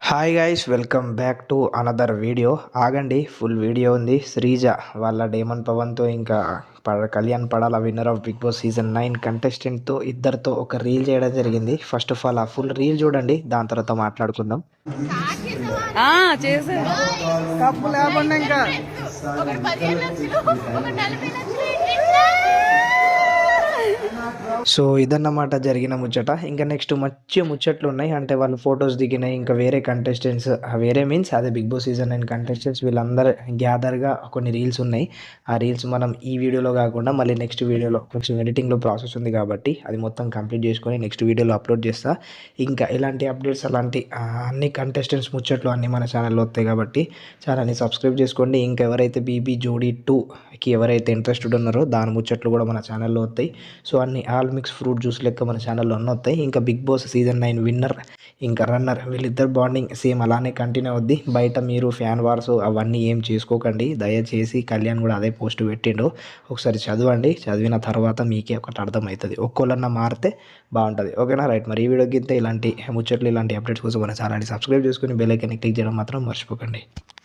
Hi guys, welcome back to another video. ఆగండి, full video ఉంది. శ్రీజ వాళ్ళ డేమన్ పవన్తో ఇంకా Kalyan Padala winner of Bigg Boss season 9 కంటెస్టెంట్తో ఇద్దరితో ఒక రీల్ చేయడం జరిగింది. ఫస్ట్ ఆఫ్ ఆల్ ఆ ఫుల్ రీల్ చూడండి, దాని తర్వాత మాట్లాడుకుందాం. కప్పు లేకుండా ఇంకా సో ఇదన్నమాట జరిగిన ముచ్చట. ఇంకా నెక్స్ట్ మంచి ముచ్చట్లు ఉన్నాయి. అంటే వాళ్ళు ఫొటోస్ దిగినాయి. ఇంకా వేరే కంటెస్టెంట్స్, వేరే మీన్స్ అదే బిగ్ బాస్ సీజన్ 9 కంటెస్టెంట్స్ వీళ్ళందరూ గ్యాదర్గా కొన్ని రీల్స్ ఉన్నాయి. ఆ రీల్స్ మనం ఈ వీడియోలో కాకుండా మళ్ళీ నెక్స్ట్ వీడియోలో కొంచెం ఎడిటింగ్లో ప్రాసెస్ ఉంది కాబట్టి అది మొత్తం కంప్లీట్ చేసుకొని నెక్స్ట్ వీడియోలో అప్లోడ్ చేస్తా. ఇంకా ఇలాంటి అప్డేట్స్, అలాంటి అన్ని కంటెస్టెంట్స్ ముచ్చట్లు అన్నీ మన ఛానల్లో వస్తాయి కాబట్టి ఛానల్ని సబ్స్క్రైబ్ చేసుకోండి. ఇంకా ఎవరైతే బీబీ జోడీ 2కి ఎవరైతే ఇంట్రెస్టెడ్ ఉన్నారో దాని ముచ్చట్లు కూడా మన ఛానల్లో వస్తాయి. సో అన్ని ఆల్ మిక్స్ ఫ్రూట్ జ్యూస్ లెక్క మన ఛానల్లో అన్నీ వస్తాయి. ఇంకా బిగ్ బాస్ సీజన్ 9 విన్నర్ ఇంకా రన్నర్ వీళ్ళిద్దరు బాండింగ్ సేమ్ అలానే కంటిన్యూ అవుద్ది. బయట మీరు ఫ్యాన్ వార్స్ అవన్నీ ఏం చేసుకోకండి దయచేసి. కళ్యాణ్ కూడా అదే పోస్ట్ పెట్టిండు, ఒకసారి చదవండి. చదివిన తర్వాత మీకే ఒకటి అర్థమవుతుంది. ఒక్కోళ్ళన్నా మారితే బాగుంటుంది. ఓకేనా, రైట్. మరి ఈ వీడియోకి ఇంతే. ఇలాంటి ముచ్చట్లు, ఇలాంటి అప్డేట్స్ కోసం మన ఛానల్ని సబ్స్క్రైబ్ చేసుకుని బెల్ ఐకాన్ని క్లిక్ చేయడం మాత్రం మర్చిపోకండి.